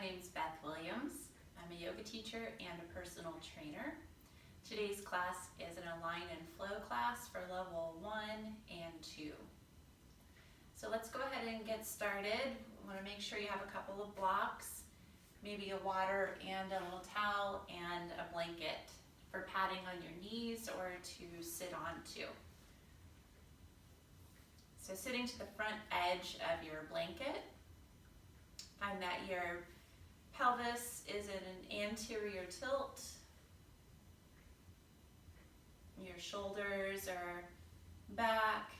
name's Beth Williams. I'm a yoga teacher and a personal trainer. Today's class is an Align and Flow class for level 1 and 2. So let's go ahead and get started. We want to make sure you have a couple of blocks, maybe a water and a little towel and a blanket for padding on your knees or to sit onto. So sitting to the front edge of your blanket, find that your pelvis is in an anterior tilt. Your shoulders are back.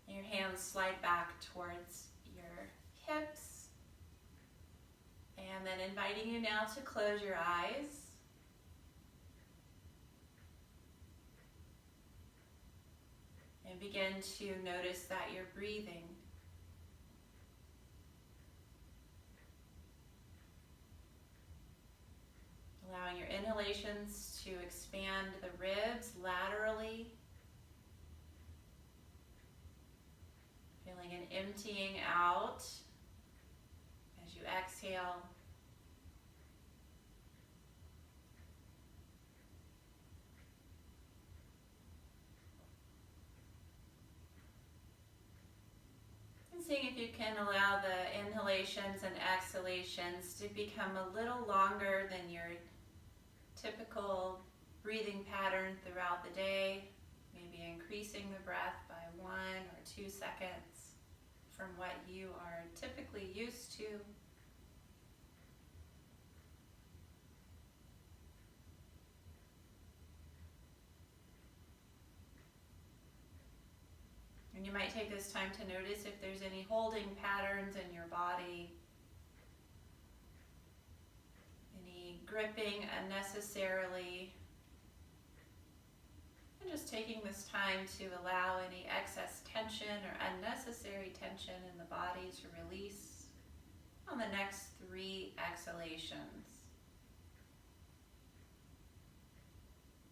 Your hands slide back towards your hips. And then inviting you now to close your eyes. And begin to notice that you're breathing. Allowing your inhalations to expand the ribs laterally. Feeling an emptying out as you exhale. And seeing if you can allow the inhalations and exhalations to become a little longer than your typical breathing pattern throughout the day, maybe increasing the breath by 1 or 2 seconds from what you are typically used to. And you might take this time to notice if there's any holding patterns in your body, gripping unnecessarily, and just taking this time to allow any excess tension or unnecessary tension in the body to release on the next 3 exhalations.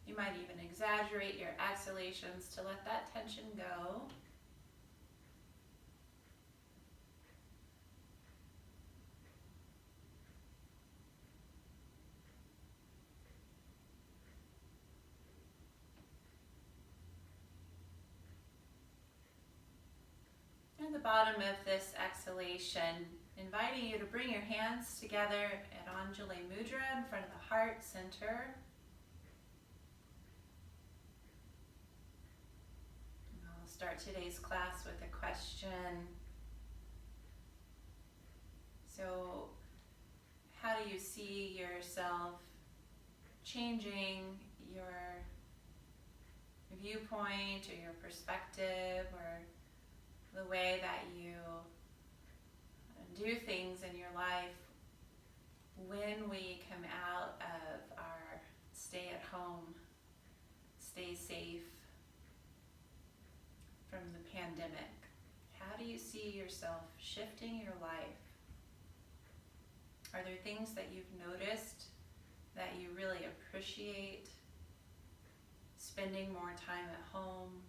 You might even exaggerate your exhalations to let that tension go. At the bottom of this exhalation, inviting you to bring your hands together at Anjali Mudra in front of the heart center. And I'll start today's class with a question. So, how do you see yourself changing your viewpoint or your perspective or the way that you do things in your life when we come out of our stay at home, stay safe from the pandemic? How do you see yourself shifting your life? Are there things that you've noticed that you really appreciate? Spending more time at home?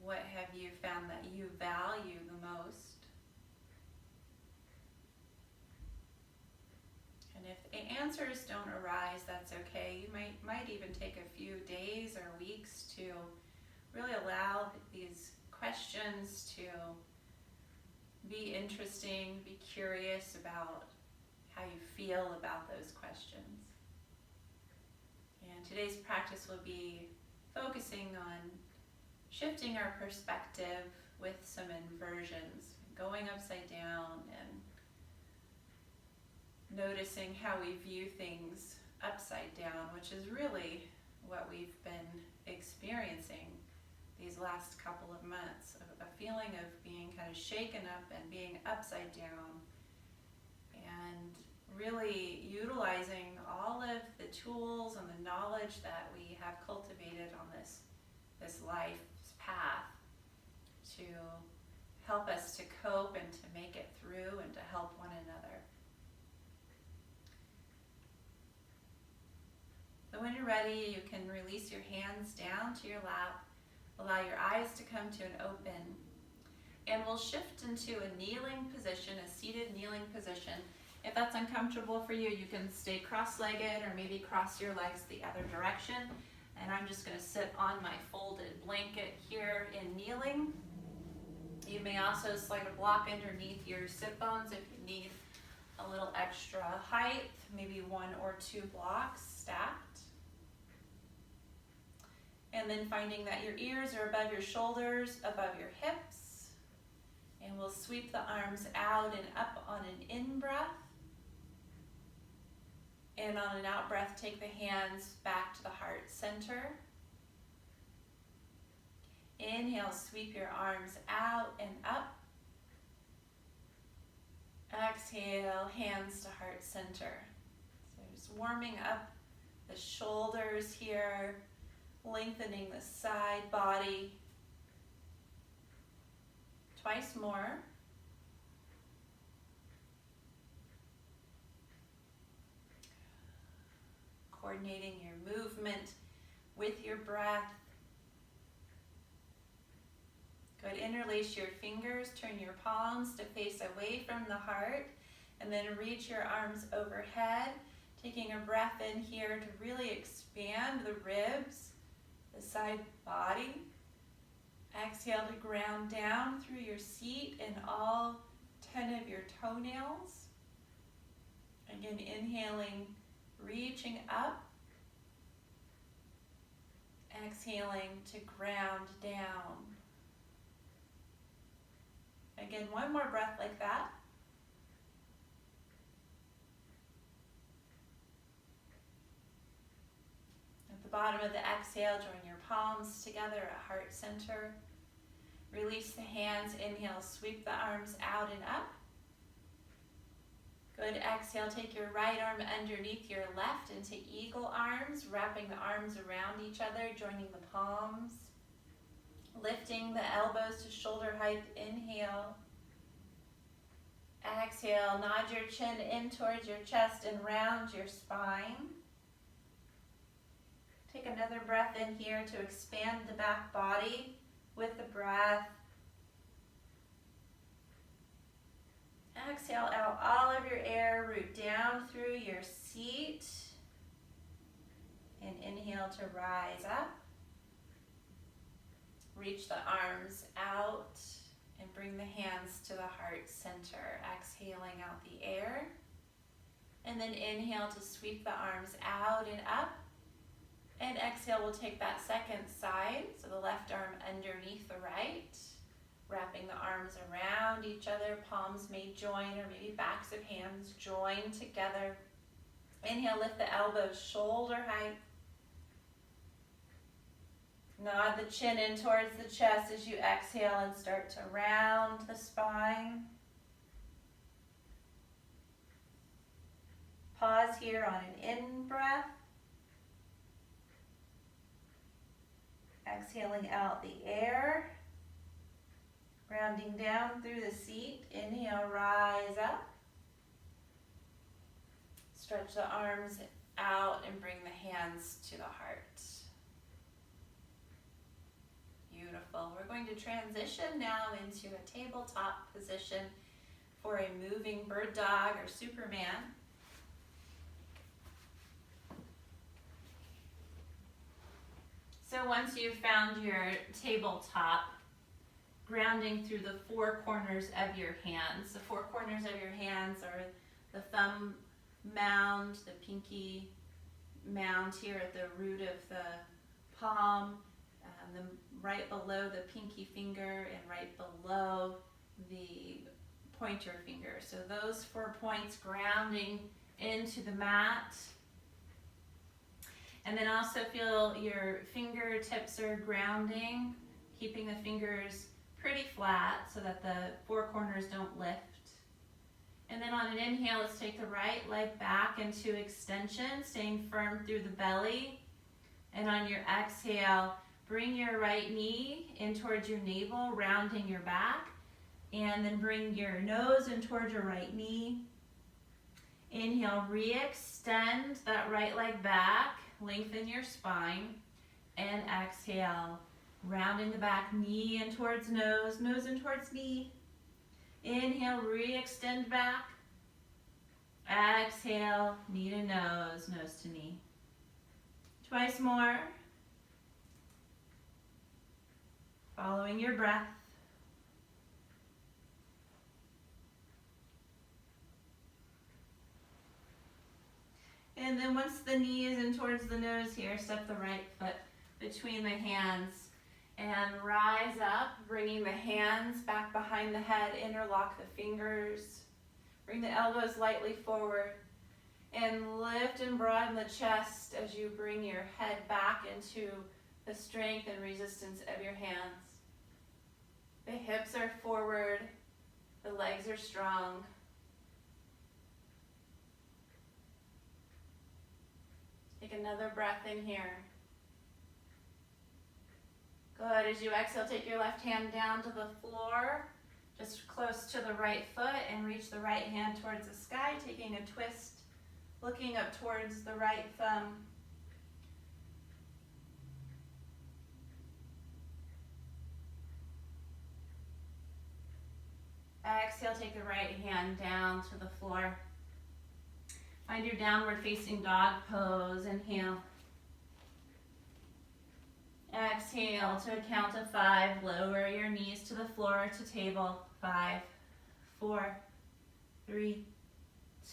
What have you found that you value the most? And if the answers don't arise, that's okay. You might even take a few days or weeks to really allow these questions to be interesting, be curious about how you feel about those questions. And today's practice will be focusing on shifting our perspective with some inversions, going upside down and noticing how we view things upside down, which is really what we've been experiencing these last couple of months, a feeling of being kind of shaken up and being upside down, and really utilizing all of the tools and the knowledge that we have cultivated on this life path to help us to cope and to make it through and to help one another. The So when you're ready, you can release your hands down to your lap. Allow your eyes to come to an open. And we'll shift into a kneeling position, a seated kneeling position. If that's uncomfortable for you, you can stay cross-legged or maybe cross your legs the other direction. And I'm just going to sit on my folded blanket here in kneeling. You may also slide a block underneath your sit bones if you need a little extra height, maybe 1 or 2 blocks stacked. And then finding that your ears are above your shoulders, above your hips. And we'll sweep the arms out and up on an in-breath. And on an out-breath, take the hands back to the heart center. Inhale, sweep your arms out and up. Exhale, hands to heart center. So just warming up the shoulders here, lengthening the side body. Twice more. Coordinating your movement with your breath. Good, interlace your fingers, turn your palms to face away from the heart, and then reach your arms overhead, taking a breath in here to really expand the ribs, the side body. Exhale to ground down through your seat and all 10 of your toenails. Again, inhaling, reaching up. Exhaling to ground down. Again, one more breath like that. At the bottom of the exhale, join your palms together at heart center. Release the hands. Inhale, sweep the arms out and up. Good, exhale, take your right arm underneath your left into eagle arms, wrapping the arms around each other, joining the palms. Lifting the elbows to shoulder height, inhale. Exhale, nod your chin in towards your chest and round your spine. Take another breath in here to expand the back body with the breath. Exhale out all of your air, root down through your seat. And inhale to rise up. Reach the arms out and bring the hands to the heart center. Exhaling out the air. And then inhale to sweep the arms out and up. And exhale, we'll take that second side. So the left arm underneath the right. Wrapping the arms around each other. Palms may join, or maybe backs of hands join together. Inhale, lift the elbows shoulder height. Nod the chin in towards the chest as you exhale and start to round the spine. Pause here on an in-breath. Exhaling out the air. Rounding down through the seat. Inhale, rise up. Stretch the arms out and bring the hands to the heart. Beautiful. We're going to transition now into a tabletop position for a moving bird dog or Superman. So once you've found your tabletop, grounding through the 4 corners of your hands. The 4 corners of your hands are the thumb mound, the pinky mound here at the root of the palm, right below the pinky finger and right below the pointer finger. So those 4 points grounding into the mat. And then also feel your fingertips are grounding, keeping the fingers pretty flat so that the 4 corners don't lift. And then on an inhale, let's take the right leg back into extension, staying firm through the belly. And on your exhale, bring your right knee in towards your navel, rounding your back. And then bring your nose in towards your right knee. Inhale, re-extend that right leg back. lengthen your spine. And exhale, rounding the back, knee in towards nose, nose in towards knee. Inhale, re-extend back. Exhale, knee to nose, nose to knee. Twice more. Following your breath. And then once the knee is in towards the nose here, step the right foot between the hands and rise up, bringing the hands back behind the head, interlock the fingers, bring the elbows lightly forward, and lift and broaden the chest as you bring your head back into the strength and resistance of your hands. The hips are forward, the legs are strong. Take another breath in here. Good. As you exhale, take your left hand down to the floor, just close to the right foot, and reach the right hand towards the sky, taking a twist, looking up towards the right thumb. Exhale, take the right hand down to the floor. Find your downward facing dog pose. Inhale. Exhale to a count of 5. Lower your knees to the floor to table. 5, 4, 3,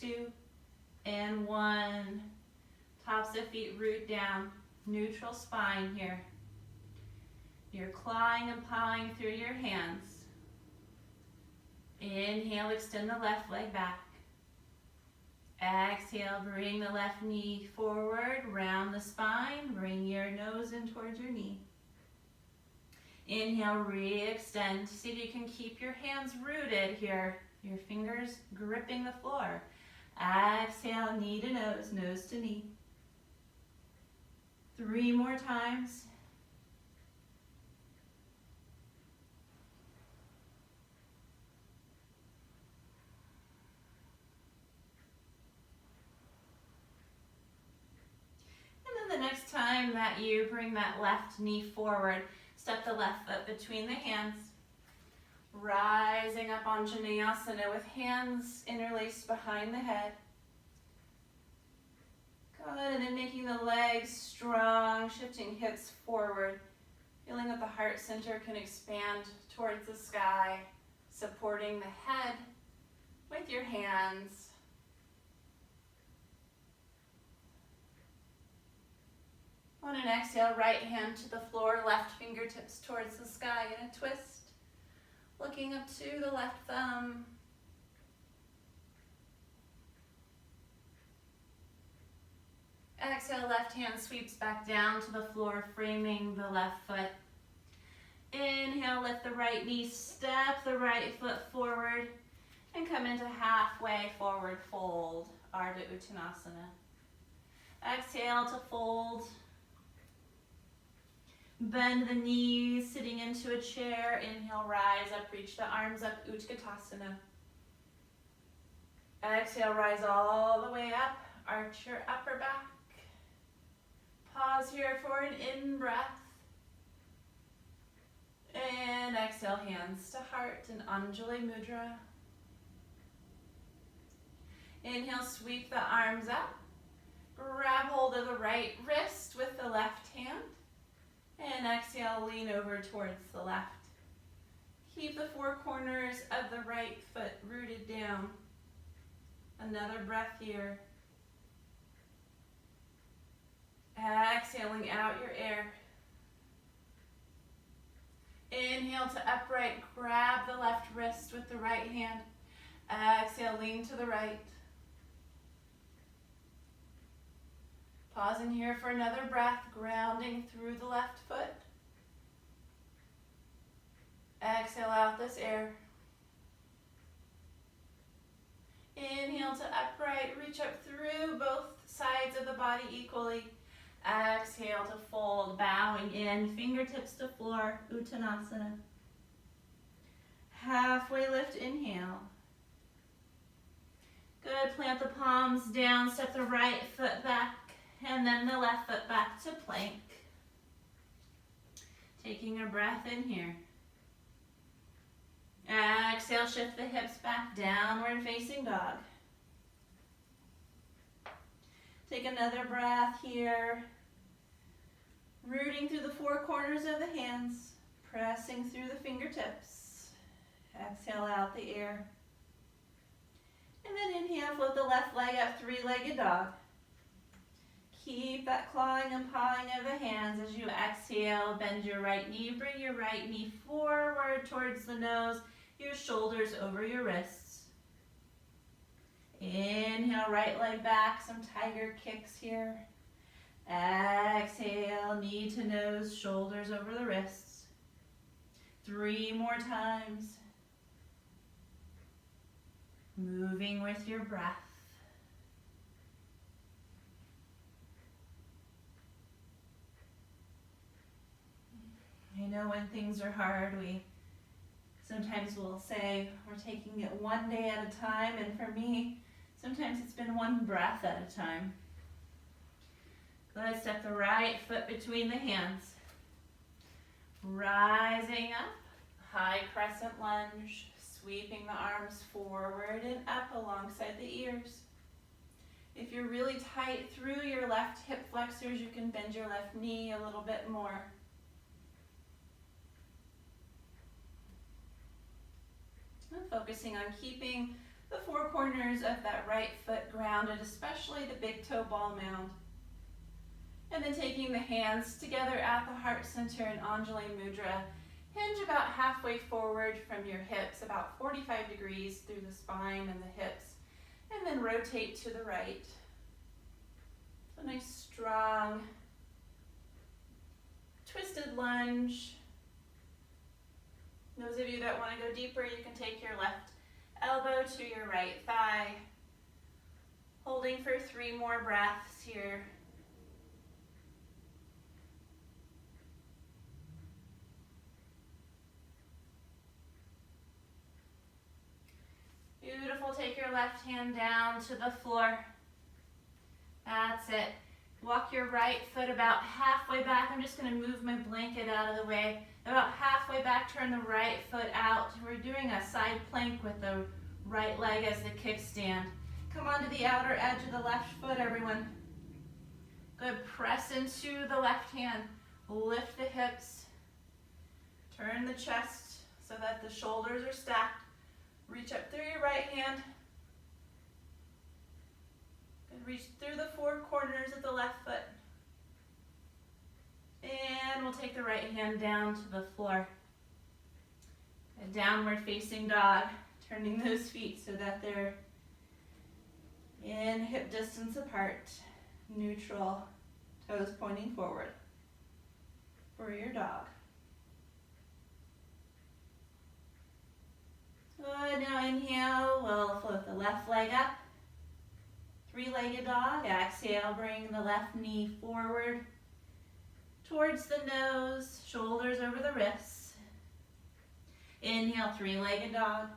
2, and 1. Tops of feet root down. Neutral spine here. You're clawing and pawing through your hands. Inhale, extend the left leg back. Exhale, bring the left knee forward, round the spine, bring your nose in towards your knee. Inhale, re-extend. See if you can keep your hands rooted here, your fingers gripping the floor. Exhale, knee to nose, nose to knee. 3 more times. The next time that you bring that left knee forward, step the left foot between the hands, rising up on Janayasana with hands interlaced behind the head. Good, and then making the legs strong, shifting hips forward, feeling that the heart center can expand towards the sky, supporting the head with your hands. On an exhale, right hand to the floor, left fingertips towards the sky in a twist. Looking up to the left thumb. Exhale, left hand sweeps back down to the floor, framing the left foot. Inhale, lift the right knee, step the right foot forward, and come into halfway forward fold, Ardha Uttanasana. Exhale to fold. Bend the knees, sitting into a chair. Inhale, rise up, reach the arms up, Utkatasana. Exhale, rise all the way up, arch your upper back. Pause here for an in-breath. And exhale, hands to heart and Anjali Mudra. Inhale, sweep the arms up. Grab hold of the right wrist with the left hand. And exhale, lean over towards the left. Keep the 4 corners of the right foot rooted down. Another breath here. Exhaling out your air. Inhale to upright, grab the left wrist with the right hand. Exhale, lean to the right. Pausing here for another breath, grounding through the left foot. Exhale out this air. Inhale to upright, reach up through both sides of the body equally. Exhale to fold, bowing in, fingertips to floor, Uttanasana. Halfway lift, inhale. Good, plant the palms down, step the right foot back. And then the left foot back to plank. Taking a breath in here. Exhale, shift the hips back, downward facing dog. Take another breath here. Rooting through the four corners of the hands, pressing through the fingertips. Exhale out the air. And then inhale, float the left leg up, three-legged dog. Keep that clawing and pawing of the hands as you exhale. Bend your right knee, bring your right knee forward towards the nose, your shoulders over your wrists. Inhale, right leg back, some tiger kicks here. Exhale, knee to nose, shoulders over the wrists. 3 more times. Moving with your breath. I know when things are hard, we sometimes will say we're taking it one day at a time, and for me, sometimes it's been one breath at a time. Good, step the right foot between the hands. Rising up, high crescent lunge, sweeping the arms forward and up alongside the ears. If you're really tight through your left hip flexors, you can bend your left knee a little bit more. And focusing on keeping the four corners of that right foot grounded, especially the big toe ball mound. And then taking the hands together at the heart center in Anjali Mudra. Hinge about halfway forward from your hips, about 45 degrees through the spine and the hips. And then rotate to the right. So nice strong twisted lunge. Those of you that want to go deeper, you can take your left elbow to your right thigh. Holding for 3 more breaths here. Beautiful, take your left hand down to the floor. That's it. Walk your right foot about halfway back. I'm just going to move my blanket out of the way. About halfway back, turn the right foot out. We're doing a side plank with the right leg as the kickstand. Come onto the outer edge of the left foot, everyone. Good, press into the left hand. Lift the hips. Turn the chest so that the shoulders are stacked. Reach up through your right hand. Good, reach through the four corners of the left foot. And we'll take the right hand down to the floor. A downward facing dog, turning those feet so that they're in hip distance apart. Neutral, toes pointing forward for your dog. Good, now inhale, we'll float the left leg up. Three-legged dog. Exhale, bring the left knee forward towards the nose, shoulders over the wrists. Inhale, three-legged dog.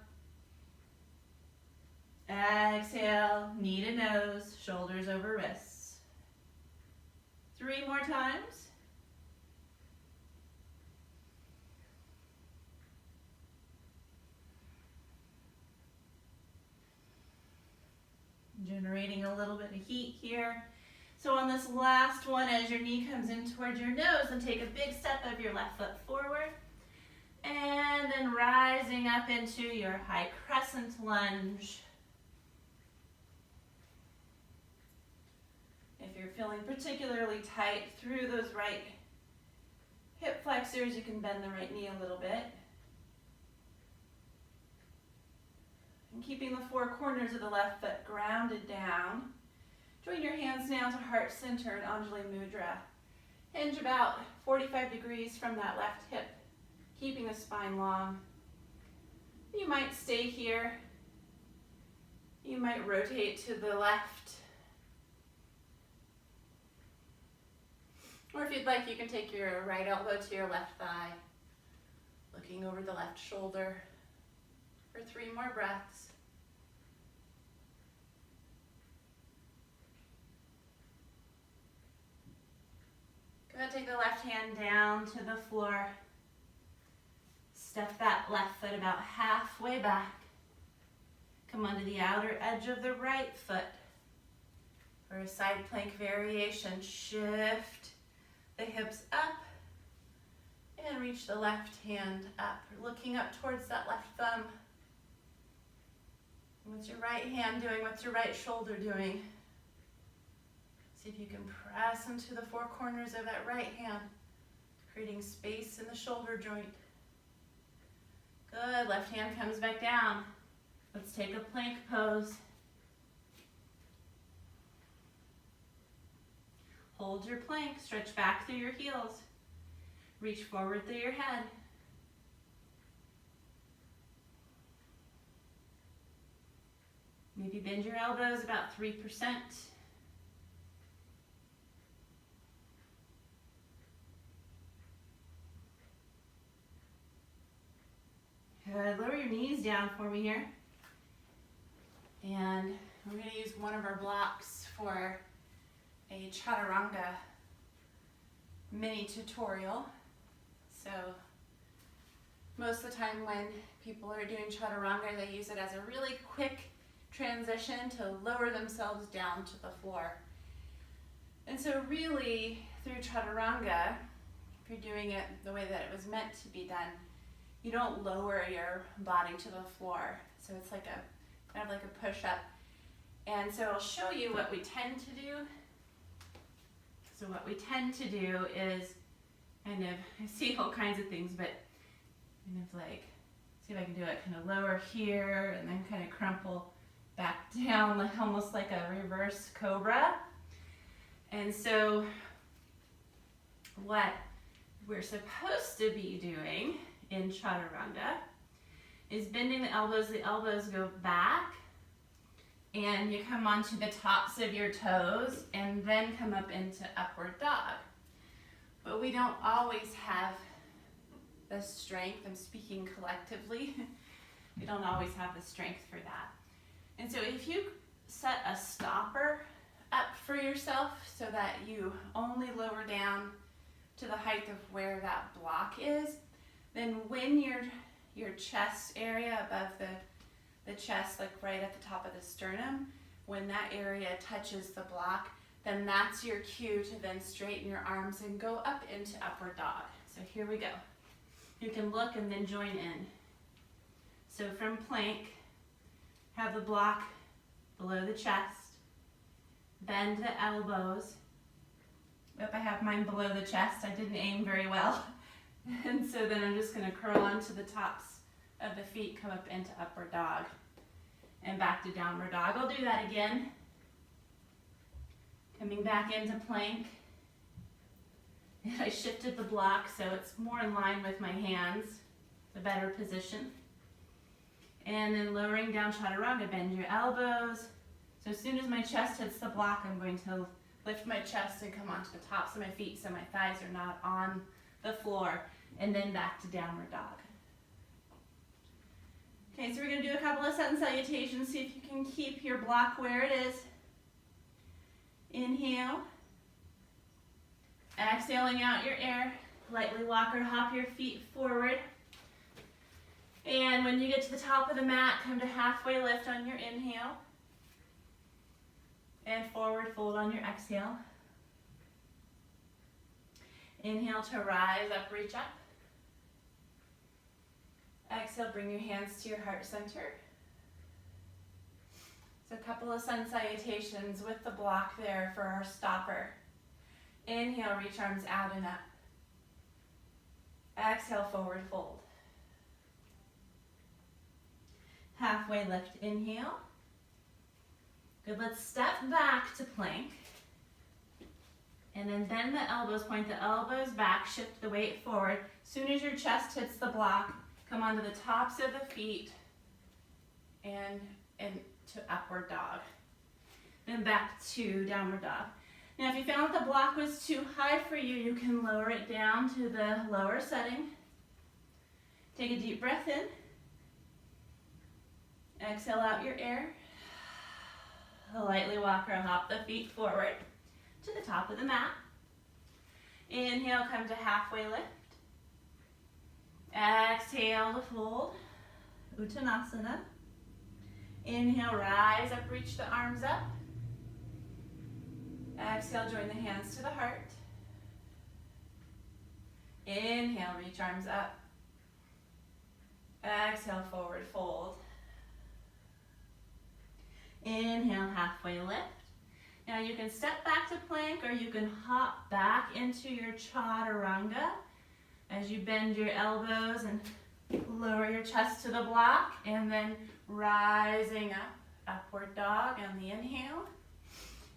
Exhale, knee to nose, shoulders over wrists. 3 more times. Generating a little bit of heat here. So on this last one, as your knee comes in towards your nose, then take a big step of your left foot forward. And then rising up into your high crescent lunge. If you're feeling particularly tight through those right hip flexors, you can bend the right knee a little bit. And keeping the four corners of the left foot grounded down. Join your hands now to heart center in Anjali Mudra. Hinge about 45 degrees from that left hip, keeping the spine long. You might stay here. You might rotate to the left. Or if you'd like, you can take your right elbow to your left thigh, looking over the left shoulder for 3 more breaths. Go ahead, take the left hand down to the floor. Step that left foot about halfway back. Come onto the outer edge of the right foot. For a side plank variation, shift the hips up and reach the left hand up, looking up towards that left thumb. What's your right hand doing? What's your right shoulder doing? See if you can press into the four corners of that right hand, creating space in the shoulder joint. Good, left hand comes back down. Let's take a plank pose. Hold your plank, stretch back through your heels. Reach forward through your head. Maybe bend your elbows about 3%. Good, lower your knees down for me here. And we're going to use one of our blocks for a chaturanga mini tutorial. So most of the time when people are doing chaturanga, they use it as a really quick transition to lower themselves down to the floor. And so really through chaturanga, if you're doing it the way that it was meant to be done, you don't lower your body to the floor. So it's like a kind of like a push-up. And so I'll show you what we tend to do. So what we tend to do is kind of, I see all kinds of things, but kind of like, see if I can do it kind of lower here and then kind of crumple back down, like almost like a reverse cobra. And so what we're supposed to be doing in chaturanga is bending the elbows go back, and you come onto the tops of your toes and then come up into upward dog. But we don't always have the strength, I'm speaking collectively, we don't always have the strength for that. And so if you set a stopper up for yourself so that you only lower down to the height of where that block is, then when your chest area above the chest, like right at the top of the sternum, when that area touches the block, then that's your cue to then straighten your arms and go up into upward dog. So here we go. You can look and then join in. So from plank, have the block below the chest, bend the elbows. Yep, I have mine below the chest. I didn't aim very well. And so then I'm just gonna curl onto the tops of the feet, come up into upward dog and back to downward dog. I'll do that again. Coming back into plank. And I shifted the block so it's more in line with my hands, the better position. And then lowering down chaturanga, bend your elbows. So as soon as my chest hits the block, I'm going to lift my chest and come onto the tops of my feet so my thighs are not on the floor, and then back to downward dog. Okay, so we're going to do a couple of sun salutations. See if you can keep your block where it is. Inhale. Exhaling out your air. Lightly walk or hop your feet forward. And when you get to the top of the mat, come to halfway lift on your inhale. And forward fold on your exhale. Inhale to rise up, reach up. Exhale, bring your hands to your heart center. So a couple of sun salutations with the block there for our stopper. Inhale, reach arms out and up. Exhale, forward fold. Halfway lift, inhale. Good, let's step back to plank. And then bend the elbows, point the elbows back, shift the weight forward. As soon as your chest hits the block, come onto the tops of the feet and to upward dog. Then back to downward dog. Now if you found that the block was too high for you, you can lower it down to the lower setting. Take a deep breath in. Exhale out your air. Lightly walk or hop the feet forward to the top of the mat. Inhale, come to halfway lift. Exhale to fold. Uttanasana. Inhale, rise up, reach the arms up. Exhale, join the hands to the heart. Inhale, reach arms up. Exhale, forward fold. Inhale, halfway lift. Now you can step back to plank or you can hop back into your chaturanga as you bend your elbows and lower your chest to the block, and then rising up, upward dog on the inhale,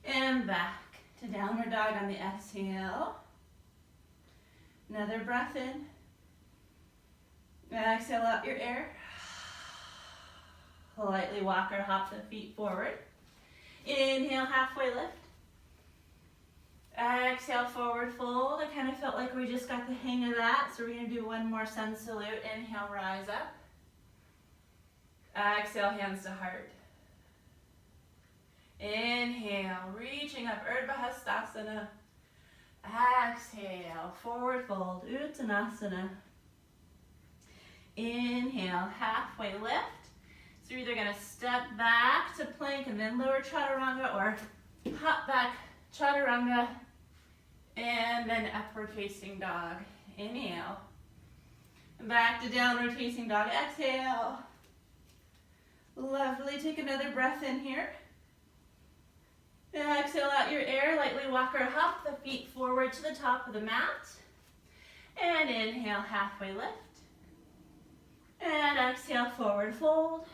and back to downward dog on the exhale. Another breath in. Exhale out your air. Lightly walk or hop the feet forward. Inhale, halfway lift. Exhale, forward fold. I kind of felt like we just got the hang of that, so we're going to do one more sun salute. Inhale, rise up. Exhale, hands to heart. Inhale, reaching up, Urdhva Hastasana. Exhale, forward fold, Uttanasana. Inhale, halfway lift. So you're either going to step back to plank and then lower chaturanga, or hop back, chaturanga, and then upward facing dog. Inhale. Back to downward facing dog. Exhale. Lovely. Take another breath in here. Exhale out your air. Lightly walk or hop the feet forward to the top of the mat. And inhale, halfway lift. And exhale, forward fold.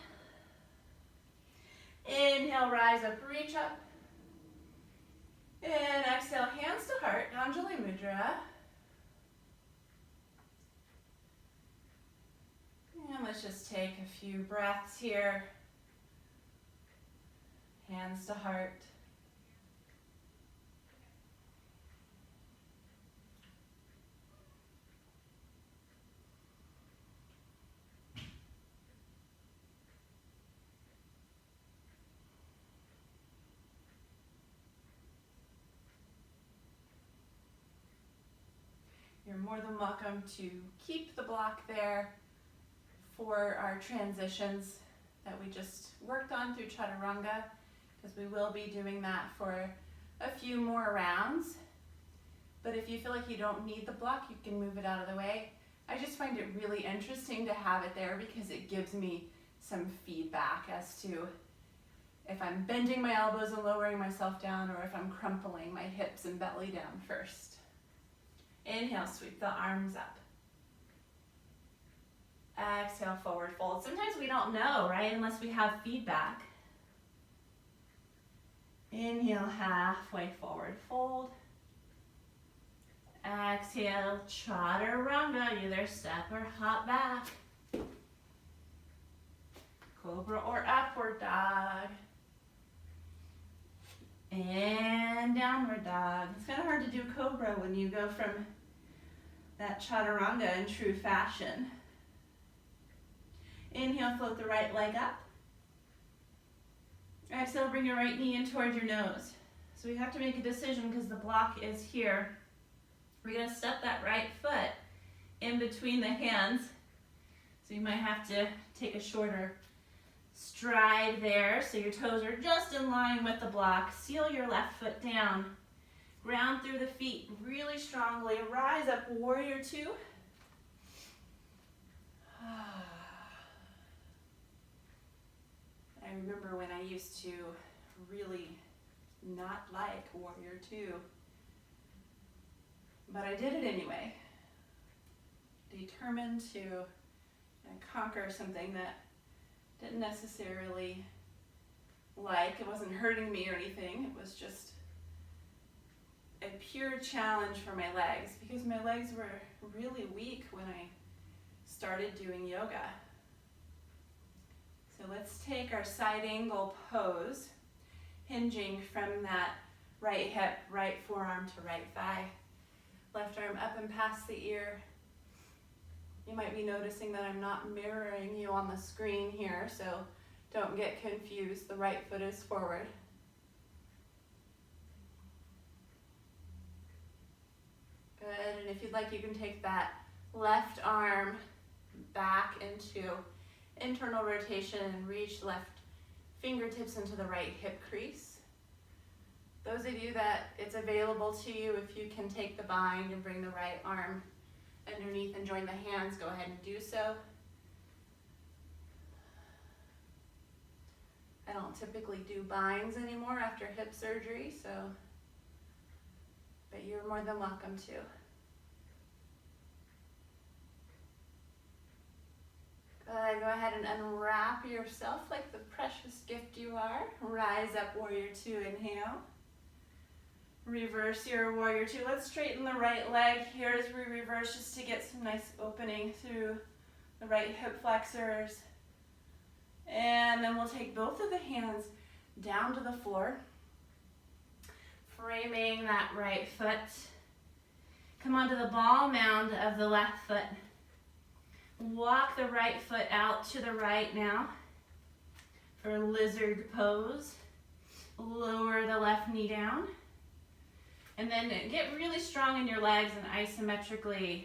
Inhale, rise up, reach up. And exhale, hands to heart, Anjali Mudra. And let's just take a few breaths here. Hands to heart. You're more than welcome to keep the block there for our transitions that we just worked on through chaturanga, because we will be doing that for a few more rounds. But if you feel like you don't need the block, you can move it out of the way. I just find it really interesting to have it there because it gives me some feedback as to if I'm bending my elbows and lowering myself down, or if I'm crumpling my hips and belly down first. Inhale, sweep the arms up. Exhale, forward fold. Sometimes we don't know, right, unless we have feedback. Inhale, halfway forward fold. Exhale, chaturanga, either step or hop back. Cobra or upward dog. And downward dog. It's kind of hard to do cobra when you go from that chaturanga in true fashion. Inhale, float the right leg up. Exhale, bring your right knee in towards your nose. So we have to make a decision because the block is here. We're going to step that right foot in between the hands. So you might have to take a shorter stride there, so your toes are just in line with the block. Seal your left foot down. Ground through the feet really strongly. Rise up, warrior two. I remember when I used to really not like warrior two, but I did it anyway. Determined to conquer something that didn't necessarily like. It wasn't hurting me or anything. It was just a pure challenge for my legs, because my legs were really weak when I started doing yoga. So let's take our side angle pose, hinging from that right hip, right forearm to right thigh. Left arm up and past the ear. You might be noticing that I'm not mirroring you on the screen here, so don't get confused. The right foot is forward. Good, and if you'd like, you can take that left arm back into internal rotation and reach left fingertips into the right hip crease. Those of you that it's available to you, if you can take the bind and bring the right arm underneath and join the hands, go ahead and do so. I don't typically do binds anymore after hip surgery, but you're more than welcome to. Good, go ahead and unwrap yourself like the precious gift you are. Rise up, warrior two, inhale. Reverse your warrior two. Let's straighten the right leg here as we reverse, just to get some nice opening through the right hip flexors. And then we'll take both of the hands down to the floor, framing that right foot. Come onto the ball mound of the left foot. Walk the right foot out to the right now for lizard pose. Lower the left knee down. And then get really strong in your legs and isometrically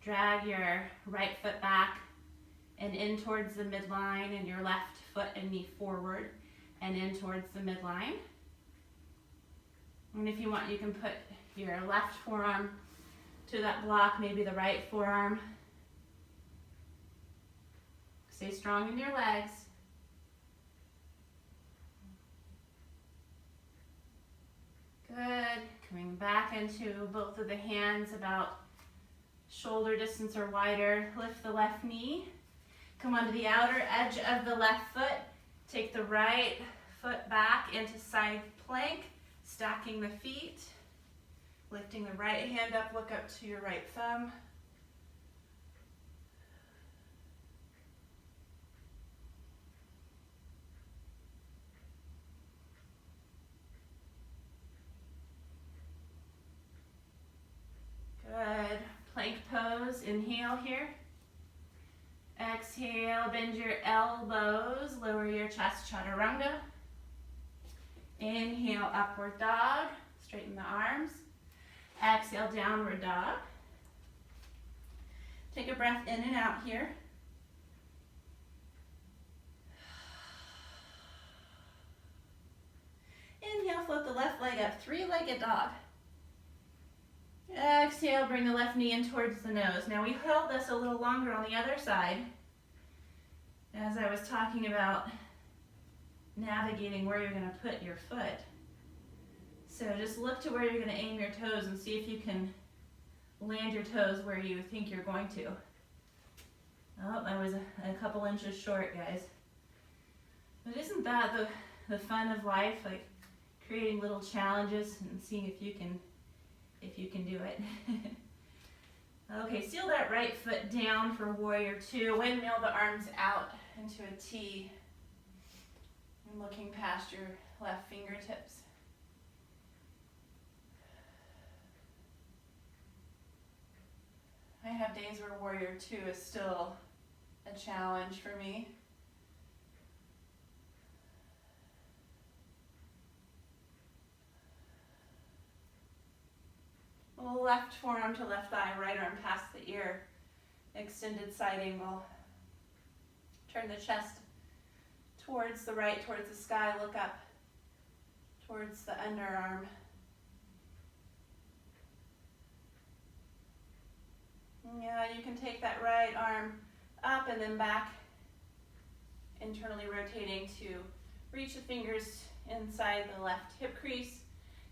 drag your right foot back and in towards the midline, and your left foot and knee forward and in towards the midline. And if you want, you can put your left forearm to that block, maybe the right forearm. Stay strong in your legs. Good. Coming back into both of the hands about shoulder distance or wider. Lift the left knee. Come onto the outer edge of the left foot. Take the right foot back into side plank, stacking the feet. Lifting the right hand up, look up to your right thumb. Good. Plank pose. Inhale here. Exhale, bend your elbows, lower your chest, chaturanga. Inhale, upward dog. Straighten the arms. Exhale, downward dog. Take a breath in and out here. Inhale, float the left leg up, three-legged dog. Exhale, bring the left knee in towards the nose. Now we held this a little longer on the other side, as I was talking about navigating where you're going to put your foot. So just look to where you're going to aim your toes and see if you can land your toes where you think you're going to. Oh, I was a couple inches short, guys. But isn't that the fun of life, like creating little challenges and seeing if you can do it. Okay, seal that right foot down for warrior two. Windmill the arms out into a T. And looking past your left fingertips. I have days where warrior two is still a challenge for me. Left forearm to left thigh, right arm past the ear. Extended side angle. Turn the chest towards the right, towards the sky. Look up towards the underarm. Yeah, you can take that right arm up and then back, internally rotating to reach the fingers inside the left hip crease.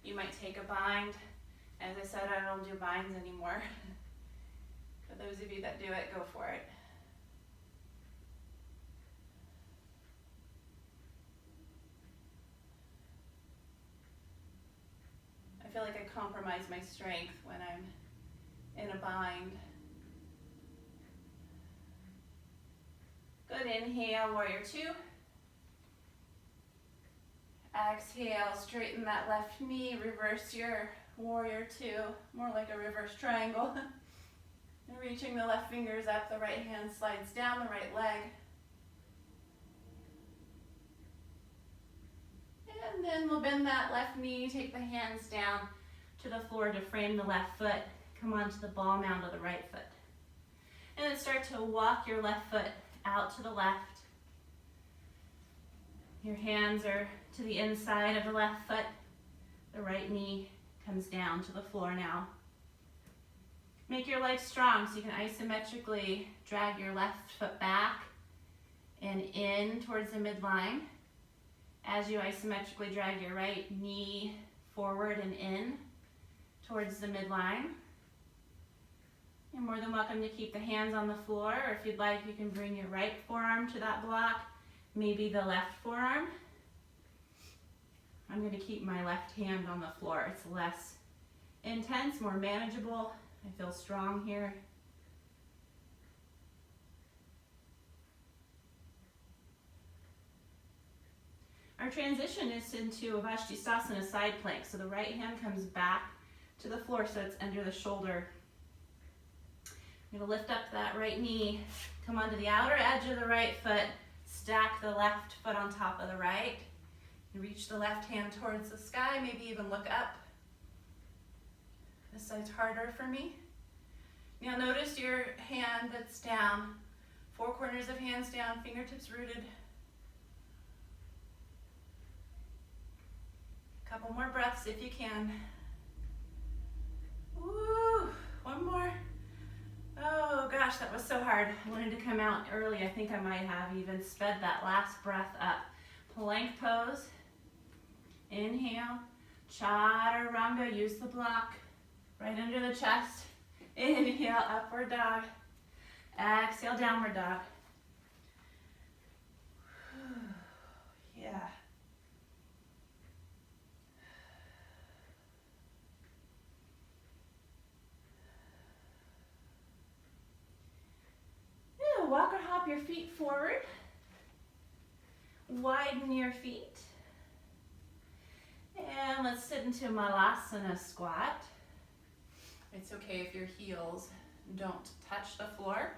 You might take a bind. As I said, I don't do binds anymore. For those of you that do it, go for it. I feel like I compromise my strength when I'm in a bind. Good, inhale, warrior two. Exhale, straighten that left knee, reverse your warrior two, more like a reverse triangle. And reaching the left fingers up, the right hand slides down the right leg. And then we'll bend that left knee, take the hands down to the floor to frame the left foot. come onto the ball mound of the right foot. And then start to walk your left foot out to the left. Your hands are to the inside of the left foot. The right knee comes down to the floor now. Make your legs strong so you can isometrically drag your left foot back and in towards the midline. As you isometrically drag your right knee forward and in towards the midline. You're more than welcome to keep the hands on the floor, or if you'd like, you can bring your right forearm to that block, maybe the left forearm. I'm going to keep my left hand on the floor. It's less intense, more manageable. I feel strong here. Our transition is into Avastistasana side plank. So the right hand comes back to the floor so it's under the shoulder. I'm going to lift up that right knee, come onto the outer edge of the right foot, stack the left foot on top of the right. And reach the left hand towards the sky, maybe even look up. This side's harder for me. Now notice your hand that's down, four corners of hands down, fingertips rooted. Couple more breaths if you can. Woo, one more. Oh gosh, that was so hard. I wanted to come out early. I think I might have even sped that last breath up. Plank pose. Inhale, chaturanga, use the block right under the chest. Inhale, upward dog. Exhale, downward dog. Yeah. Walk or hop your feet forward. Widen your feet. And let's sit into Malasana squat. It's okay if your heels don't touch the floor.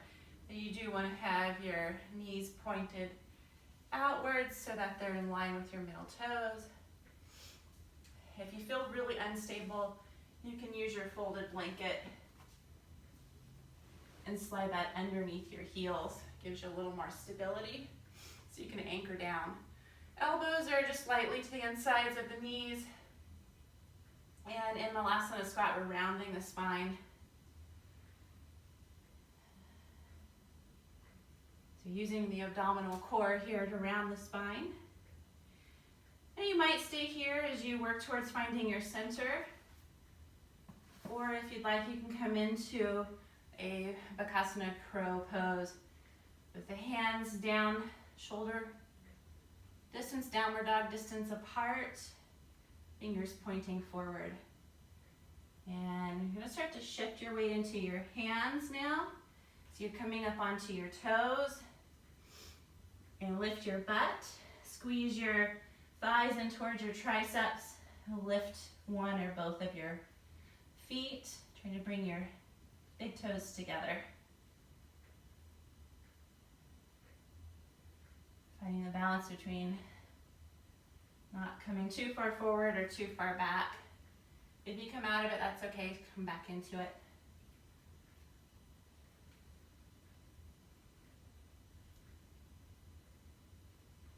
You do want to have your knees pointed outwards so that they're in line with your middle toes. If you feel really unstable, you can use your folded blanket and slide that underneath your heels. Gives you a little more stability so you can anchor down. Elbows are just slightly to the insides of the knees. And in Malasana squat, we're rounding the spine. So using the abdominal core here to round the spine. And you might stay here as you work towards finding your center. Or if you'd like, you can come into a Bakasana crow pose with the hands down, shoulder distance, downward dog distance apart, fingers pointing forward. And you're going to start to shift your weight into your hands now. So you're coming up onto your toes and lift your butt, squeeze your thighs in towards your triceps, lift one or both of your feet, trying to bring your big toes together. Finding the balance between not coming too far forward or too far back. If you come out of it, that's okay. Come back into it.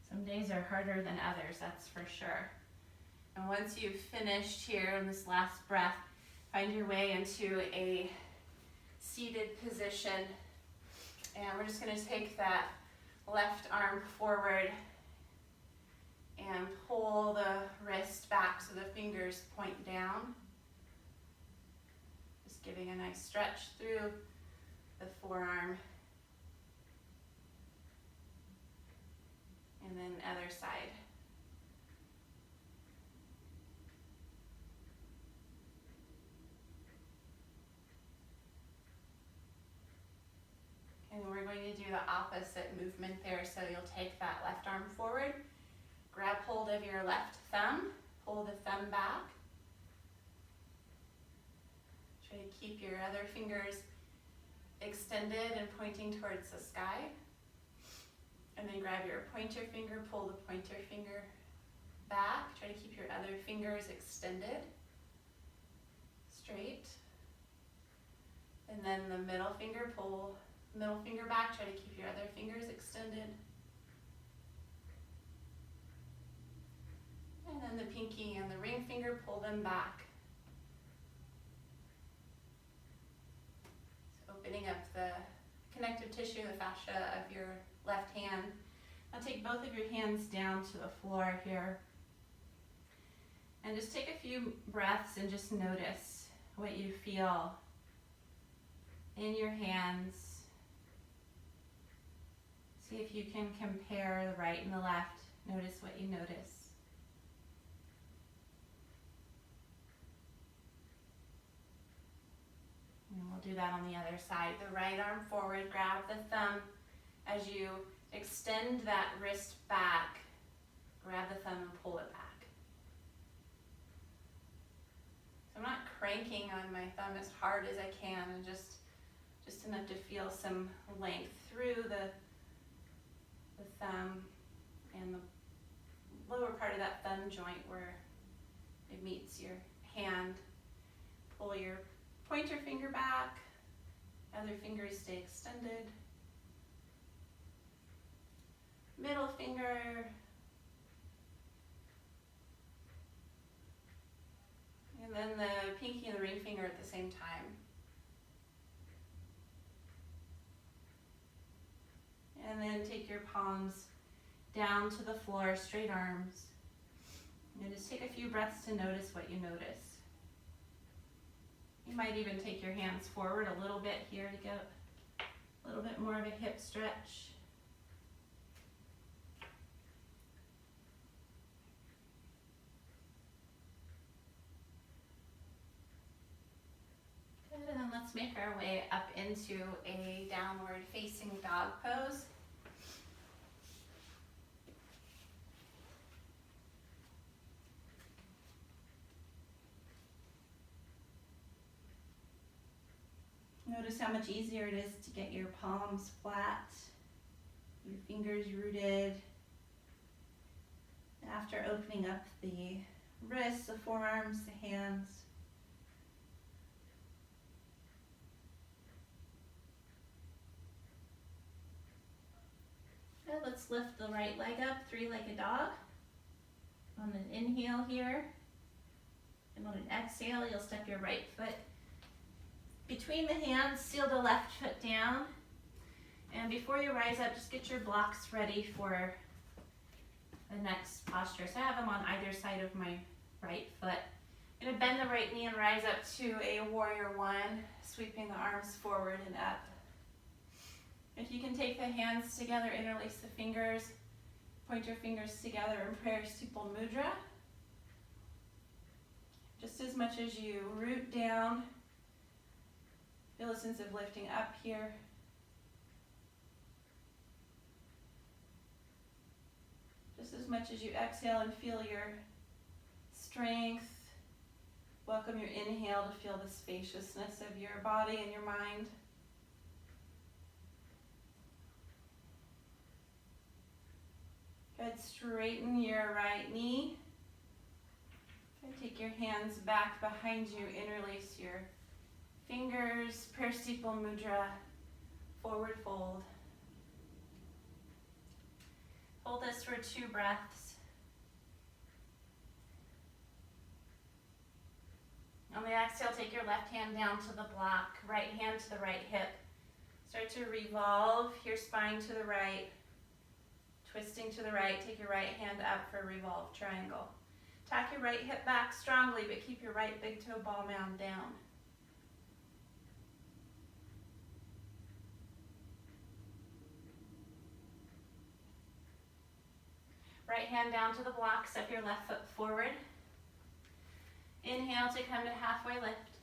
Some days are harder than others, that's for sure. And once you've finished here in this last breath, find your way into a seated position. And we're just going to take that left arm forward and pull the wrist back so the fingers point down. Just giving a nice stretch through the forearm. And then other side. And we're going to do the opposite movement there. So you'll take that left arm forward, grab hold of your left thumb, pull the thumb back. Try to keep your other fingers extended and pointing towards the sky. And then grab your pointer finger, pull the pointer finger back. Try to keep your other fingers extended, straight. And then the middle finger, pull middle finger back, try to keep your other fingers extended. And then the pinky and the ring finger, pull them back. So opening up the connective tissue, the fascia of your left hand. Now take both of your hands down to the floor here. And just take a few breaths and just notice what you feel in your hands. See if you can compare the right and the left. Notice what you notice. And we'll do that on the other side. The right arm forward, grab the thumb as you extend that wrist back. Grab the thumb and pull it back. So I'm not cranking on my thumb as hard as I can, and just enough to feel some length through the thumb and the lower part of that thumb joint where it meets your hand. Pull your pointer finger back, other fingers stay extended. Middle finger, and then the pinky and the ring finger at the same time. And then take your palms down to the floor, straight arms. And just take a few breaths to notice what you notice. You might even take your hands forward a little bit here to get a little bit more of a hip stretch. Good, and then let's make our way up into a downward facing dog pose. Notice how much easier it is to get your palms flat, your fingers rooted. After opening up the wrists, the forearms, the hands. Okay, let's lift the right leg up, three-legged dog. On an inhale here, and on an exhale, you'll step your right foot between the hands, seal the left foot down, and before you rise up, just get your blocks ready for the next posture. So I have them on either side of my right foot. I'm gonna bend the right knee and rise up to a warrior one, sweeping the arms forward and up. If you can take the hands together, interlace the fingers, point your fingers together in prayer steeple mudra. Just as much as you root down, feel a sense of lifting up here. Just as much as you exhale and feel your strength. Welcome your inhale to feel the spaciousness of your body and your mind. Good, straighten your right knee. Good, take your hands back behind you, interlace your fingers, prayer steeple mudra, forward fold. Hold this for 2 breaths. On the exhale, take your left hand down to the block, right hand to the right hip. Start to revolve your spine to the right, twisting to the right. Take your right hand up for revolve triangle. Tack your right hip back strongly, but keep your right big toe ball mound down. Right hand down to the block, step your left foot forward. Inhale to come to halfway lift.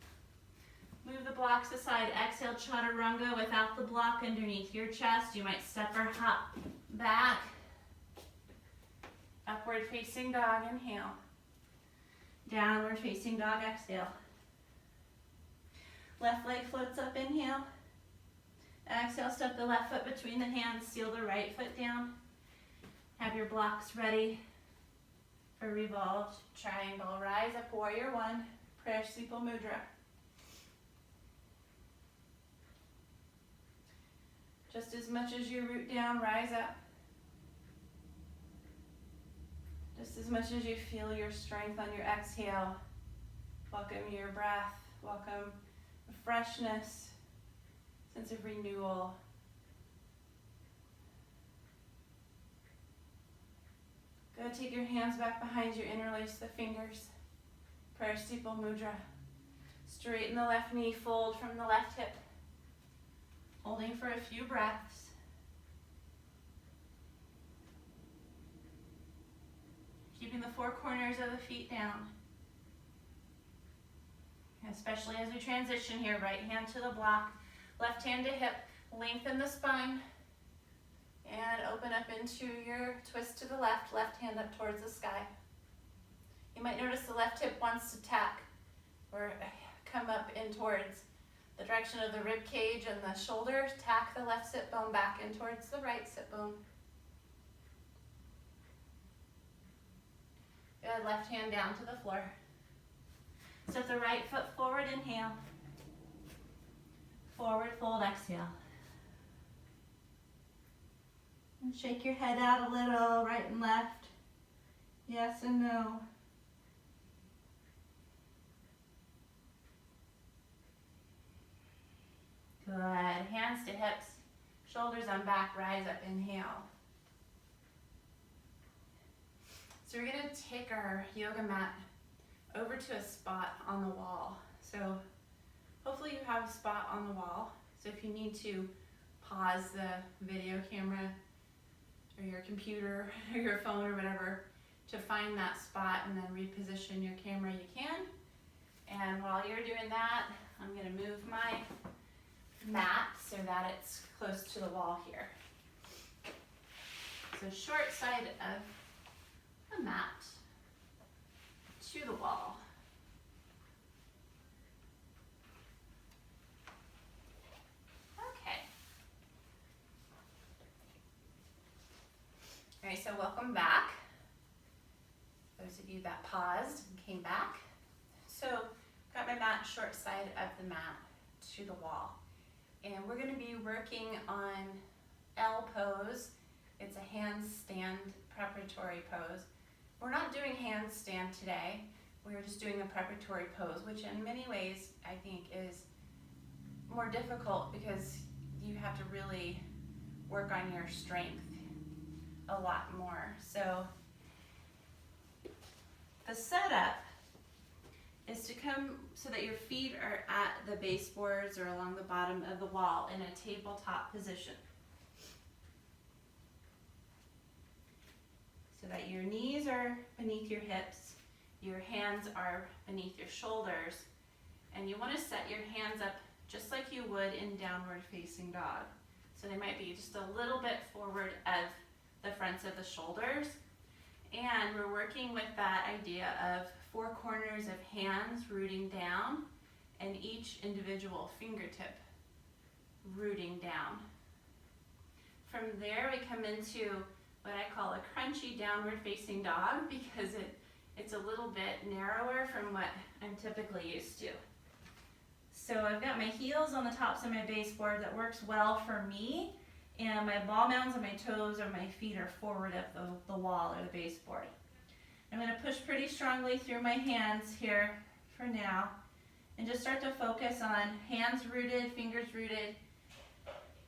Move the blocks aside. Exhale, chaturanga without the block underneath your chest. You might step or hop back. Upward facing dog, inhale. Downward facing dog, exhale. Left leg floats up, inhale. Exhale, step the left foot between the hands, seal the right foot down. Have your blocks ready for revolved triangle. Rise up, warrior one, prayer steeple mudra. Just as much as you root down, rise up. Just as much as you feel your strength on your exhale, welcome your breath, welcome the freshness, sense of renewal. Go, take your hands back behind you, interlace the fingers. Prayer steeple mudra. Straighten the left knee, fold from the left hip. Holding for a few breaths. Keeping the four corners of the feet down. Especially as we transition here, right hand to the block, left hand to hip, lengthen the spine, and open up into your twist to the left hand up towards the sky. You might notice the left hip wants to tack or come up in towards the direction of the rib cage and the shoulder. Tack the left sit bone back in towards the right sit bone. Good, left hand down to the floor. Step the right foot forward, inhale. Forward fold, exhale. And shake your head out a little, right and left. Yes and no. Good. Hands to hips, shoulders on back, rise up, inhale. So we're going to take our yoga mat over to a spot on the wall. So hopefully you have a spot on the wall. So if you need to pause the video camera or your computer or your phone or whatever to find that spot and then reposition your camera, you can. And while you're doing that, I'm going to move my mat so that it's close to the wall here. So short side of the mat to the wall. Okay. All right, so welcome back. Those of you that paused and came back. So got my mat short side of the mat to the wall. And we're going to be working on L pose. It's a handstand preparatory pose. We're not doing handstand today. We're just doing a preparatory pose, which in many ways I think is more difficult because you have to really work on your strength a lot more. So the setup is to come so that your feet are at the baseboards or along the bottom of the wall in a tabletop position. So that your knees are beneath your hips, your hands are beneath your shoulders, and you want to set your hands up just like you would in downward facing dog. So they might be just a little bit forward of the fronts of the shoulders. And we're working with that idea of four corners of hands rooting down and each individual fingertip rooting down. From there we come into what I call a crunchy downward facing dog because it's a little bit narrower from what I'm typically used to. So I've got my heels on the tops of my baseboard that works well for me, and my ball mounds on my toes or my feet are forward of the wall or the baseboard. I'm going to push pretty strongly through my hands here for now and just start to focus on hands rooted, fingers rooted,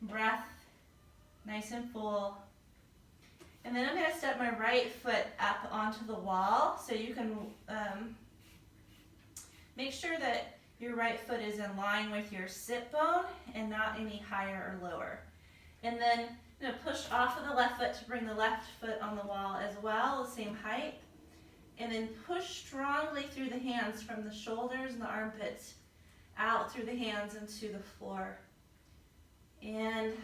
breath nice and full. And then I'm going to step my right foot up onto the wall so you can make sure that your right foot is in line with your sit bone and not any higher or lower. And then I'm going to push off of the left foot to bring the left foot on the wall as well, the same height. And then push strongly through the hands from the shoulders and the armpits out through the hands into the floor. And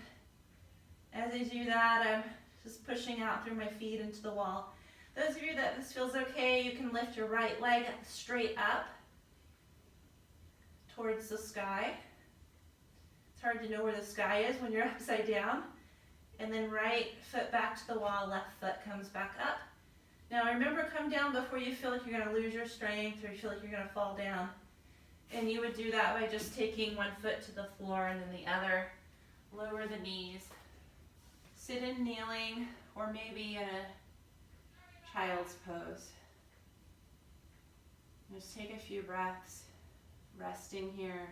as I do that, I'm just pushing out through my feet into the wall. Those of you that this feels okay, you can lift your right leg straight up towards the sky. It's hard to know where the sky is when you're upside down. And then right foot back to the wall, left foot comes back up. Now remember, come down before you feel like you're going to lose your strength or you feel like you're going to fall down. And you would do that by just taking one foot to the floor and then the other lower the knees. Sit in kneeling or maybe in a child's pose. Just take a few breaths, resting here.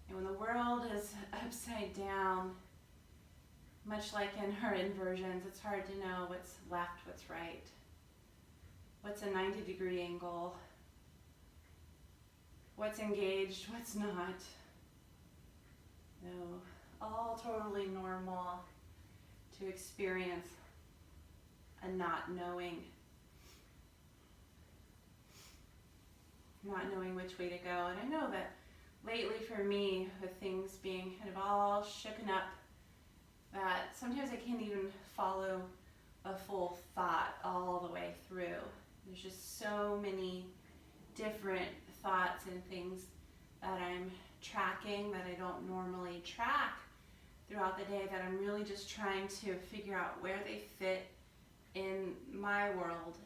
And when the world is upside down, much like in her inversions, it's hard to know what's left, what's right. What's a 90-degree angle? What's engaged, what's not? No, all totally normal to experience a not knowing which way to go. And I know that lately for me, with things being kind of all shooken up, that sometimes I can't even follow a full thought all the way through. There's just so many different thoughts and things that I'm tracking that I don't normally track throughout the day, that I'm really just trying to figure out where they fit in my world,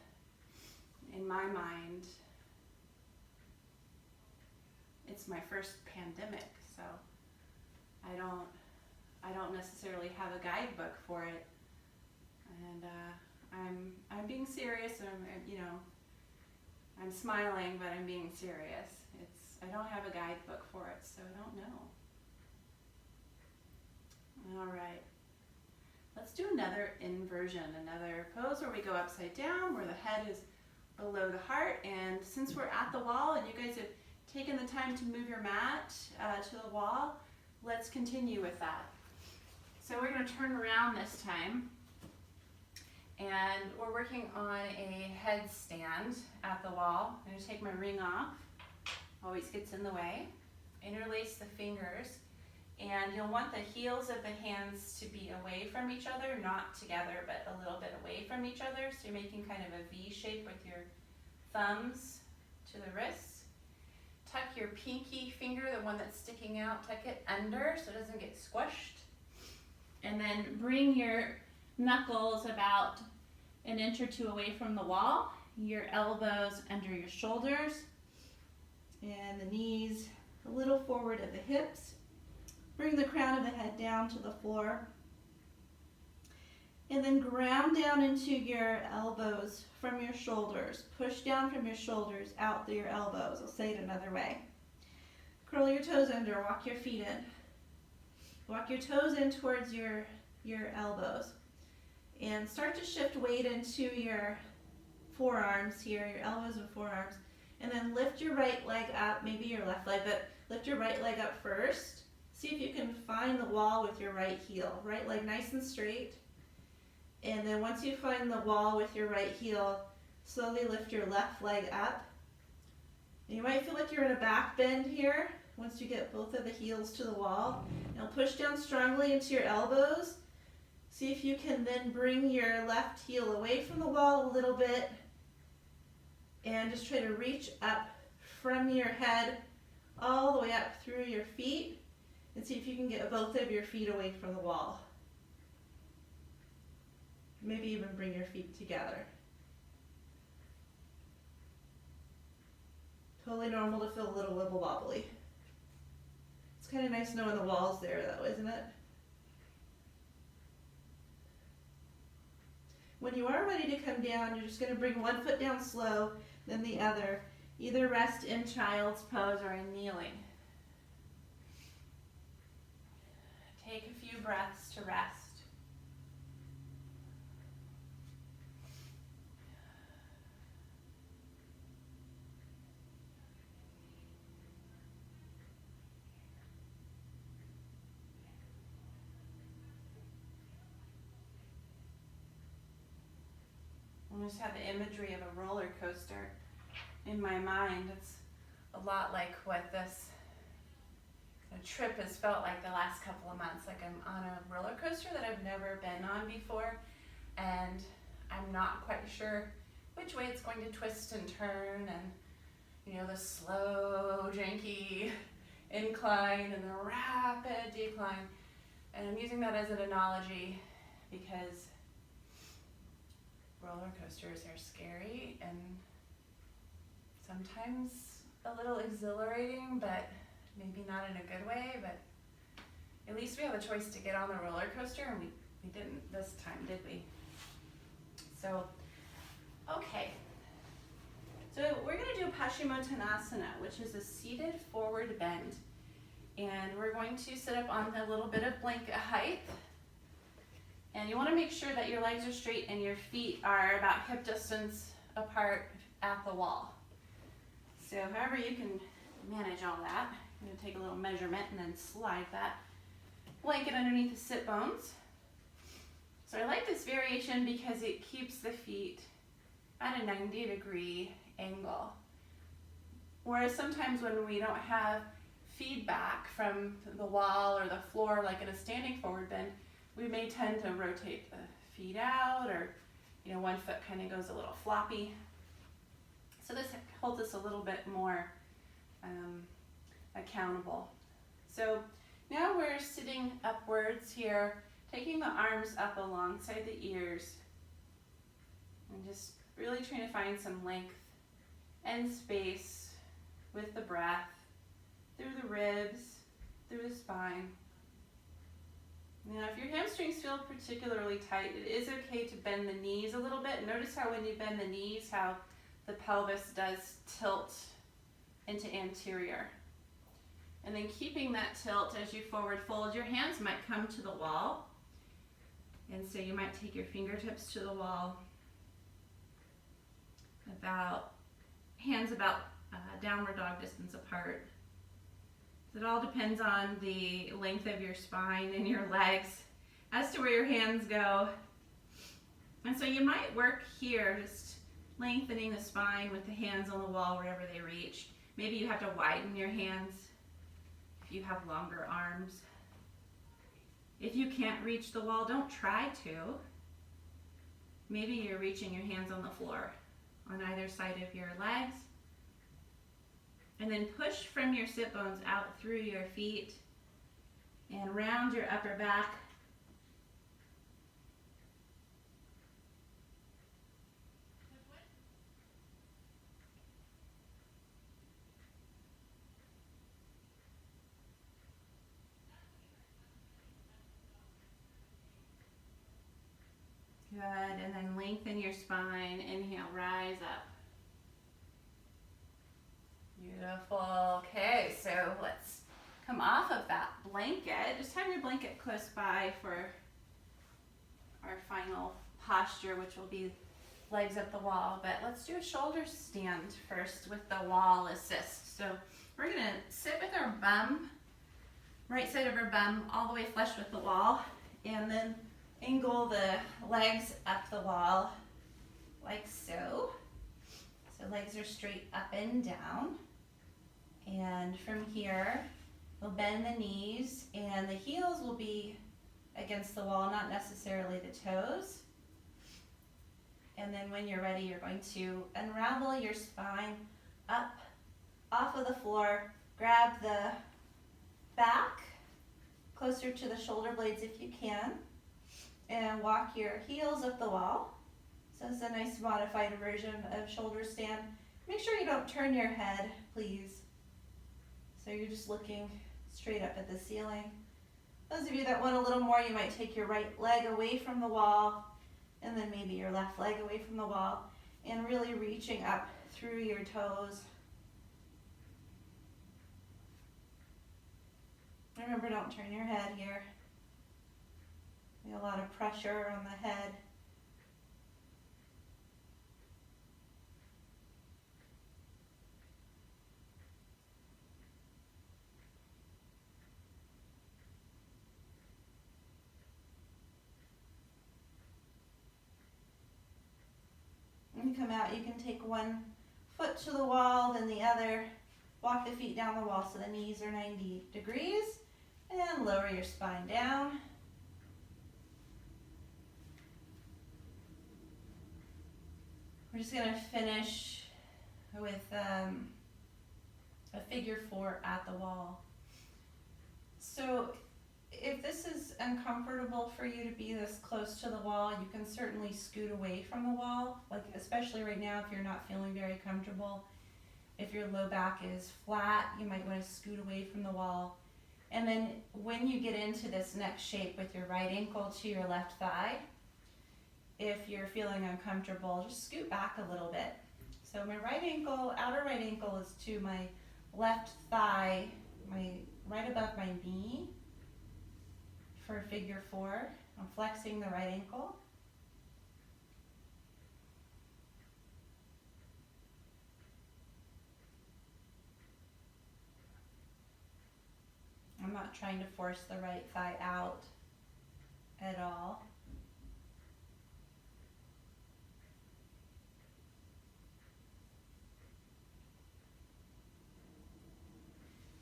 in my mind. It's my first pandemic, so I don't necessarily have a guidebook for it, and I'm being serious. I'm smiling, but I'm being serious. I don't have a guidebook for it, so I don't know. All right. Let's do another inversion, another pose where we go upside down, where the head is below the heart. And since we're at the wall and you guys have taken the time to move your mat to the wall, let's continue with that. So we're going to turn around this time. And we're working on a headstand at the wall. I'm going to take my ring off. Always gets in the way. Interlace the fingers. And you'll want the heels of the hands to be away from each other, not together, but a little bit away from each other. So you're making kind of a V shape with your thumbs to the wrists. Tuck your pinky finger, the one that's sticking out, tuck it under so it doesn't get squished. And then bring your knuckles about an inch or two away from the wall. Your elbows under your shoulders. And the knees a little forward at the hips. Bring the crown of the head down to the floor. And then ground down into your elbows from your shoulders. Push down from your shoulders out through your elbows. I'll say it another way. Curl your toes under, walk your feet in. Walk your toes in towards your elbows. And start to shift weight into your forearms here, your elbows and forearms. And then lift your right leg up, maybe your left leg, but lift your right leg up first. See if you can find the wall with your right heel. Right leg nice and straight. And then once you find the wall with your right heel, slowly lift your left leg up. And you might feel like you're in a back bend here once you get both of the heels to the wall. Now push down strongly into your elbows. See if you can then bring your left heel away from the wall a little bit. And just try to reach up from your head all the way up through your feet. And see if you can get both of your feet away from the wall. Maybe even bring your feet together. Totally normal to feel a little wibble wobbly. It's kind of nice knowing the wall's there though, isn't it? When you are ready to come down, you're just going to bring one foot down slow, then the other. Either rest in child's pose or in kneeling. Take a few breaths to rest. I just have the imagery of a roller coaster in my mind. It's a lot like what this trip has felt like the last couple of months. Like I'm on a roller coaster that I've never been on before, and I'm not quite sure which way it's going to twist and turn, and the slow, janky incline and the rapid decline. And I'm using that as an analogy because roller coasters are scary and sometimes a little exhilarating, but maybe not in a good way, but at least we have a choice to get on the roller coaster, and we didn't this time, did we? So, okay. So we're gonna do Paschimottanasana, which is a seated forward bend. And we're going to sit up on a little bit of blanket height. And you wanna make sure that your legs are straight and your feet are about hip distance apart at the wall. So however you can manage all that, I'm gonna take a little measurement and then slide that blanket underneath the sit bones. So I like this variation because it keeps the feet at a 90-degree angle. Whereas sometimes when we don't have feedback from the wall or the floor, like in a standing forward bend, we may tend to rotate the feet out, or one foot kind of goes a little floppy. So this holds us a little bit more accountable. So now we're sitting upwards here, taking the arms up alongside the ears, and just really trying to find some length and space with the breath through the ribs, through the spine. Now, if your hamstrings feel particularly tight, it is okay to bend the knees a little bit. Notice how when you bend the knees, how the pelvis does tilt into anterior. And then keeping that tilt as you forward fold, your hands might come to the wall. And so you might take your fingertips to the wall, hands about downward dog distance apart. It all depends on the length of your spine and your legs as to where your hands go. And so you might work here, just lengthening the spine with the hands on the wall wherever they reach. Maybe you have to widen your hands if you have longer arms. If you can't reach the wall, don't try to. Maybe you're reaching your hands on the floor on either side of your legs. And then push from your sit bones out through your feet and round your upper back. Good, and then lengthen your spine. Inhale, rise up. Beautiful. Okay, so let's come off of that blanket. Just have your blanket close by for our final posture, which will be legs up the wall. But let's do a shoulder stand first with the wall assist. So we're gonna sit with our bum, right side of our bum, all the way flush with the wall, and then angle the legs up the wall like so. So legs are straight up and down. And from here, we'll bend the knees, and the heels will be against the wall, not necessarily the toes. And then when you're ready, you're going to unravel your spine up off of the floor, grab the back closer to the shoulder blades if you can, and walk your heels up the wall. So it's a nice modified version of shoulder stand. Make sure you don't turn your head, please. So you're just looking straight up at the ceiling. Those of you that want a little more, you might take your right leg away from the wall, and then maybe your left leg away from the wall, and really reaching up through your toes. Remember, don't turn your head here. A lot of pressure on the head. When you come out, you can take one foot to the wall, then the other. Walk the feet down the wall so the knees are 90 degrees, and lower your spine down. We're just going to finish with a figure 4 at the wall. So if this is uncomfortable for you to be this close to the wall, you can certainly scoot away from the wall, like especially right now if you're not feeling very comfortable. If your low back is flat, you might want to scoot away from the wall. And then when you get into this next shape with your right ankle to your left thigh, if you're feeling uncomfortable, just scoot back a little bit. So my right ankle, outer right ankle is to my left thigh, right above my knee for figure 4. I'm flexing the right ankle. I'm not trying to force the right thigh out at all.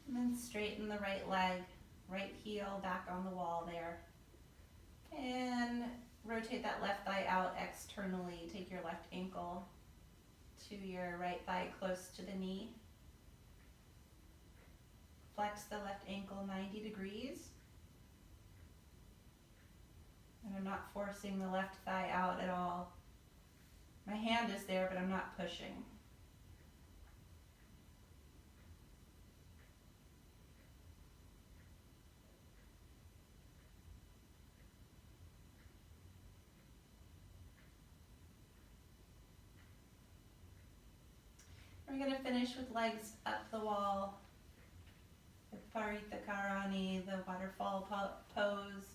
And then straighten the right leg, right heel back on the wall there. And rotate that left thigh out externally. Take your left ankle to your right thigh close to the knee. Flex the left ankle 90 degrees. And I'm not forcing the left thigh out at all. My hand is there, but I'm not pushing. We're going to finish with legs up the wall, the Paritha Karani, the waterfall pose.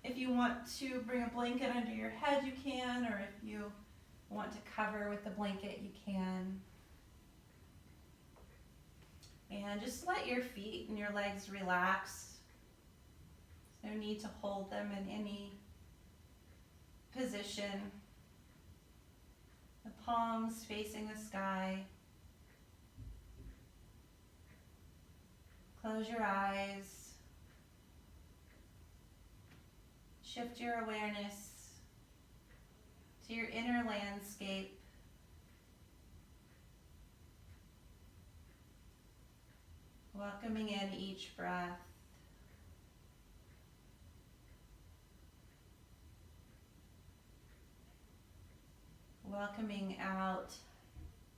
If you want to bring a blanket under your head, you can, or if you want to cover with the blanket, you can. And just let your feet and your legs relax. There's no need to hold them in any position. The palms facing the sky. Close your eyes. Shift your awareness to your inner landscape. Welcoming in each breath. Welcoming out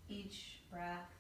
each breath.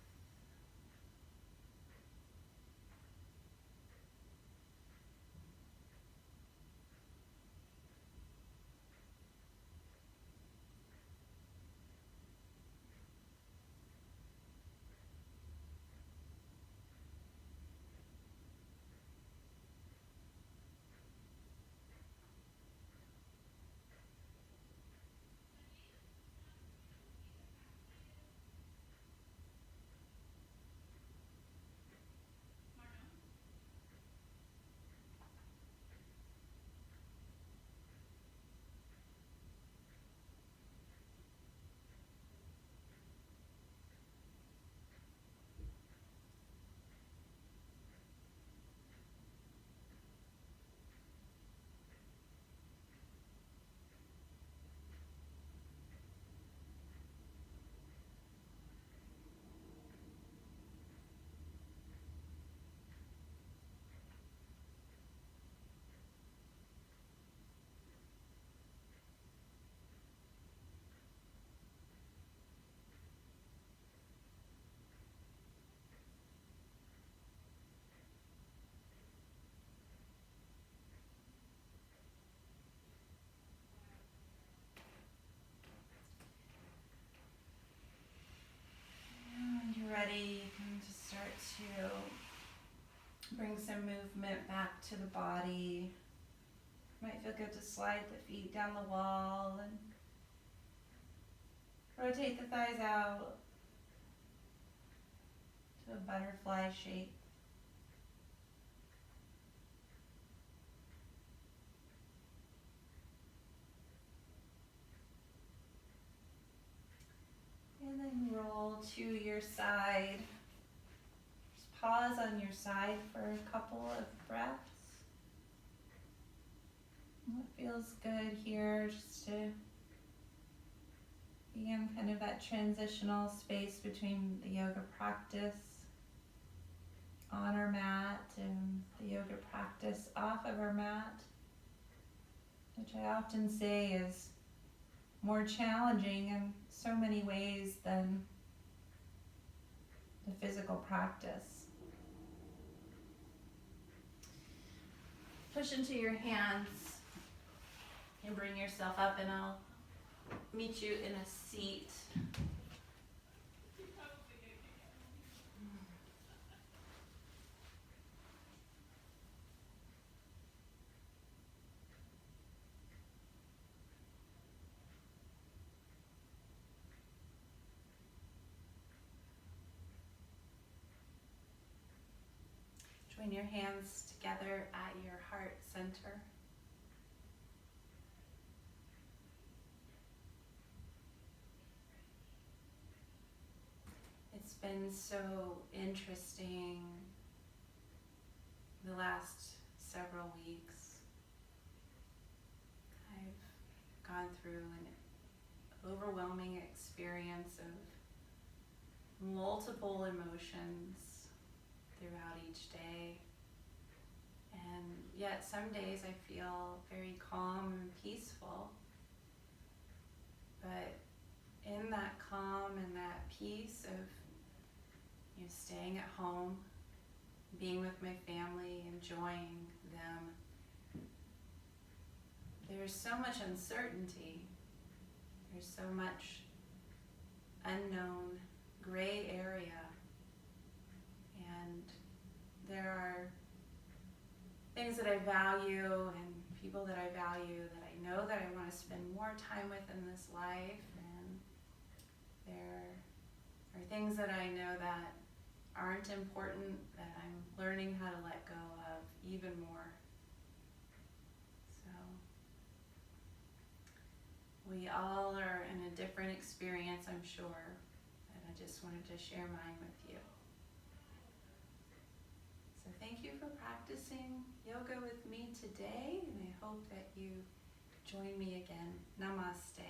Ready, you can just start to bring some movement back to the body. Might feel good to slide the feet down the wall and rotate the thighs out to a butterfly shape. And then roll to your side. Just pause on your side for a couple of breaths. What feels good here, just to be in kind of that transitional space between the yoga practice on our mat and the yoga practice off of our mat, which I often say is more challenging in so many ways than the physical practice. Push into your hands and bring yourself up, and I'll meet you in a seat. Join your hands together at your heart center. It's been so interesting the last several weeks. I've gone through an overwhelming experience of multiple emotions throughout each day. And yet some days I feel very calm and peaceful. But in that calm and that peace of staying at home, being with my family, enjoying them, there's so much uncertainty. There's so much unknown gray area. And there are things that I value and people that I value that I know that I want to spend more time with in this life. And there are things that I know that aren't important that I'm learning how to let go of even more. So we all are in a different experience, I'm sure, and I just wanted to share mine with you. So thank you for practicing yoga with me today, and I hope that you join me again. Namaste.